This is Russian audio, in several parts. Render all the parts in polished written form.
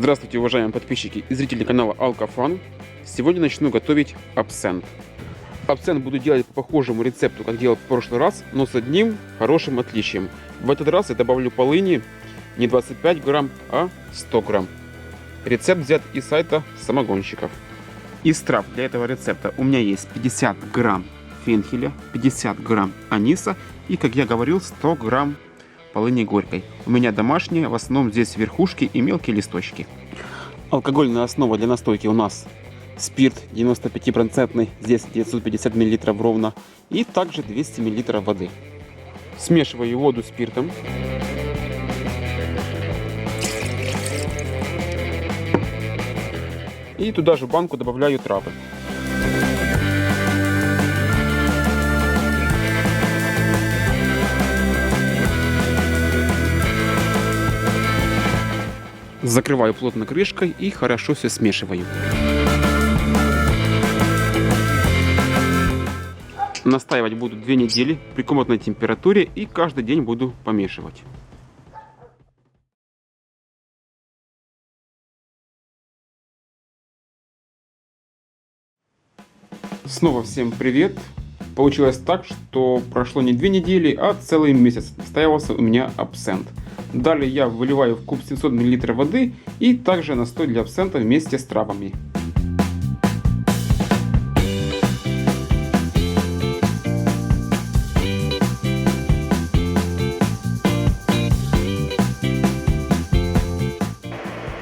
Здравствуйте, уважаемые подписчики и зрители канала Alcofun. Сегодня начну готовить абсент. Абсент буду делать по похожему рецепту, как делал в прошлый раз, но с одним хорошим отличием. В этот раз я добавлю полыни не 25 грамм, а 100 грамм. Рецепт взят из сайта самогонщиков. Из трав для этого рецепта у меня есть 50 грамм фенхеля, 50 грамм аниса и, как я говорил, 100 грамм полыни горькой. У меня домашние, в основном здесь верхушки и мелкие листочки. Алкогольная основа для настойки у нас спирт 95%, здесь 950 мл ровно, и также 200 мл воды. Смешиваю воду с спиртом. И туда же в банку добавляю травы. Закрываю плотно крышкой и хорошо все смешиваю. Настаивать буду 2 недели при комнатной температуре и каждый день буду помешивать. Снова всем привет! Получилось так, что прошло не 2 недели, а целый месяц настаивался у меня абсент. Далее я выливаю в куб 700 мл воды и также настой для абсента вместе с травами.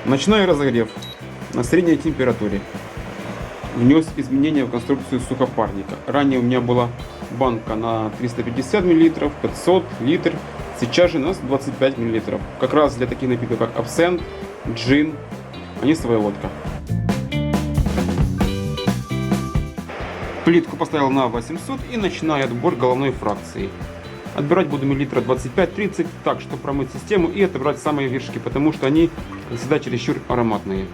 Начинаю разогрев на средней температуре. Внес изменения в конструкцию сухопарника. Ранее у меня была банка на 350 мл, 500, литр. Сейчас же у нас 25 мл. Как раз для таких напитков, как абсент, джин, анисовая водка. Плитку поставил на 800 и начинаю отбор головной фракции. Отбирать буду миллилитра 25-30, так, чтобы промыть систему и отобрать самые вершки, потому что они всегда чересчур ароматные.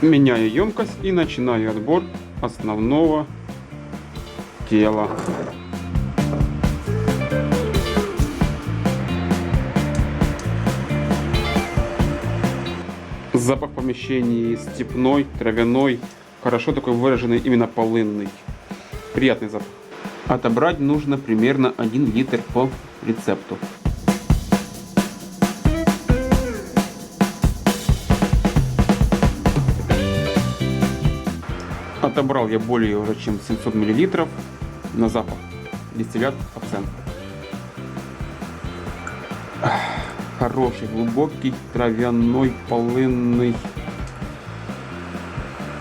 Меняю емкость и начинаю отбор основного тела. Запах помещений степной, травяной, хорошо такой выраженный, именно полынный. Приятный запах. Отобрать нужно примерно 1 литр по рецепту. Отобрал я более уже чем 700 мл на запах. Дистиллят абсент. Хороший, глубокий, травяной, полынный.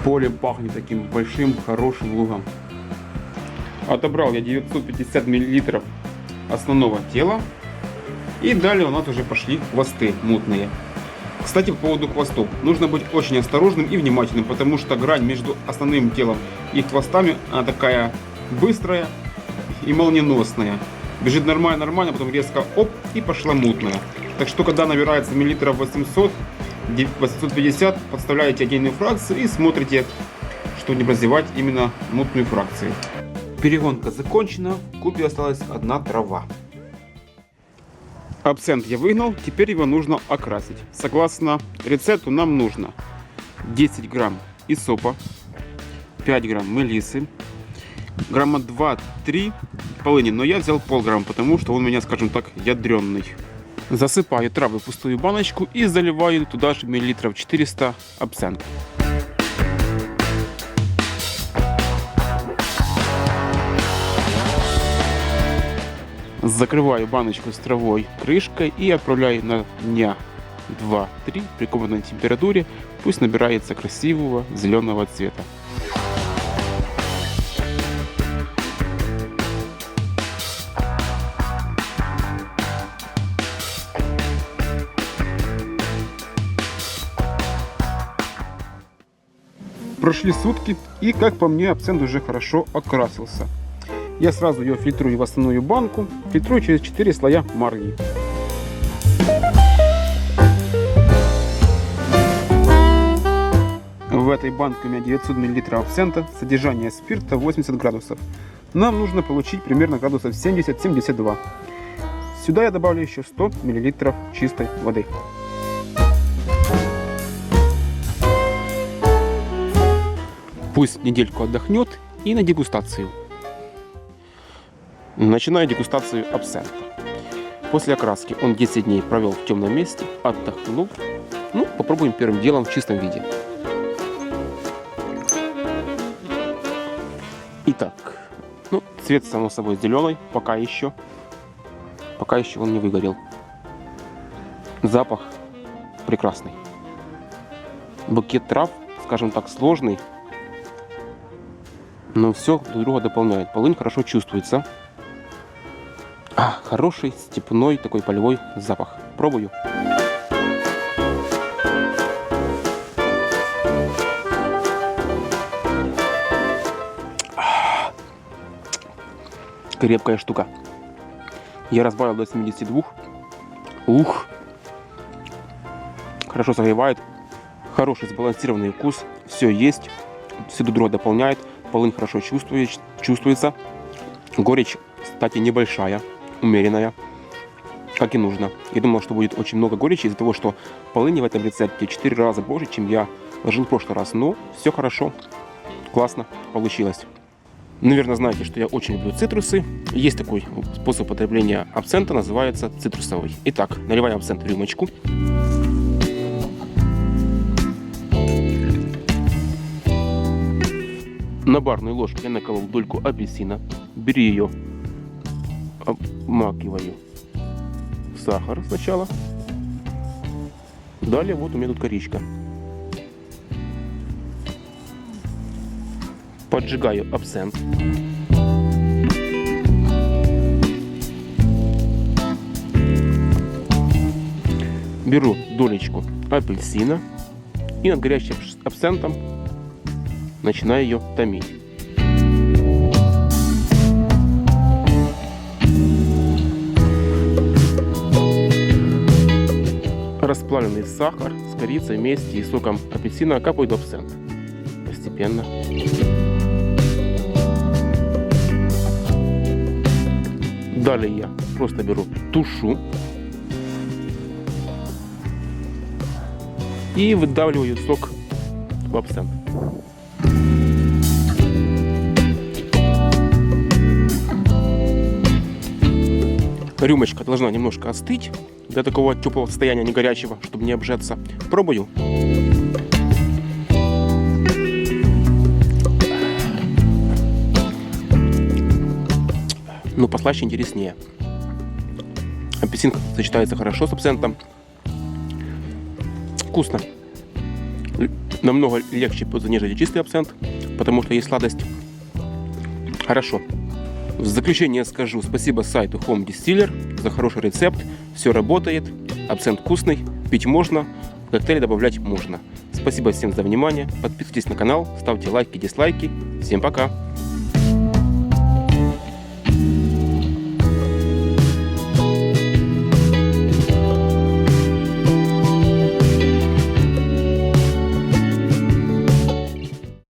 Поле пахнет таким большим, хорошим лугом. Отобрал я 950 мл основного тела. И далее у нас уже пошли хвосты мутные. Кстати, по поводу хвостов. Нужно быть очень осторожным и внимательным, потому что грань между основным телом и хвостами, она такая быстрая и молниеносная. Бежит нормально, потом резко оп, и пошла мутная. Так что, когда набирается миллилитров 800, 850, подставляете отдельную фракцию и смотрите, чтобы не прозевать именно мутную фракцию. Перегонка закончена, в кубе осталась одна трава. Абсент я выгнал, теперь его нужно окрасить. Согласно рецепту нам нужно 10 грамм исопа, 5 грамм мелиссы, грамма 2-3 полыни, но я взял полграмма, потому что он у меня, скажем так, ядреный. Засыпаю травы в пустую баночку и заливаю туда же миллилитров 400 абсент. Закрываю баночку с травой крышкой и отправляю на дня 2-3 при комнатной температуре. Пусть набирается красивого зеленого цвета. Прошли сутки, и, как по мне, абсент уже хорошо окрасился. Я сразу ее фильтрую в основную банку, фильтрую через 4 слоя марли. В этой банке у меня 900 мл абсента, содержание спирта 80 градусов. Нам нужно получить примерно градусов 70-72. Сюда я добавлю еще 100 мл чистой воды. Пусть недельку отдохнет и на дегустацию. Начинаю дегустацию абсента. После окраски он 10 дней провел в темном месте, отдохнул. Ну, попробуем первым делом в чистом виде. Итак, ну, цвет, само собой, зеленый, пока еще он не выгорел. Запах прекрасный. Букет трав, скажем так, сложный, но все друг друга дополняет. Полынь хорошо чувствуется. Хороший степной такой полевой запах. Пробую. Крепкая штука. Я разбавил до 72. Хорошо согревает. Хороший сбалансированный вкус. Все есть. Все друг друга дополняет. Полынь хорошо чувствуется. Горечь, кстати, небольшая. Умеренная. Как и нужно. Я думал, что будет очень много горечи из-за того, что полыни в этом рецепте 4 раза больше, чем я ложил в прошлый раз. Но все хорошо. Классно получилось. Наверное, знаете, что я очень люблю цитрусы. Есть такой способ употребления абсента, называется цитрусовый. Итак, наливаем абсент в рюмочку. На барную ложку я наколол дольку апельсина. Беру ее, обмакиваю в сахар сначала. Далее вот у меня тут коричка. Поджигаю абсент. Беру долечку апельсина и над горячим абсентом начинаю ее томить. Расплавленный сахар с корицей вместе и соком апельсина капаю в абсент. Постепенно. Далее я просто беру тушу и выдавливаю сок в абсент. Рюмочка должна немножко остыть до такого теплого состояния, не горячего, чтобы не обжеться. Пробую. Но послаще интереснее. Апельсин сочетается хорошо с абсентом. Вкусно. Намного легче пользоваться, нежели чистый абсент, потому что есть сладость. Хорошо. В заключение скажу спасибо сайту Home Distiller за хороший рецепт. Все работает. Абсент вкусный. Пить можно. В коктейли добавлять можно. Спасибо всем за внимание. Подписывайтесь на канал, ставьте лайки, дизлайки. Всем пока.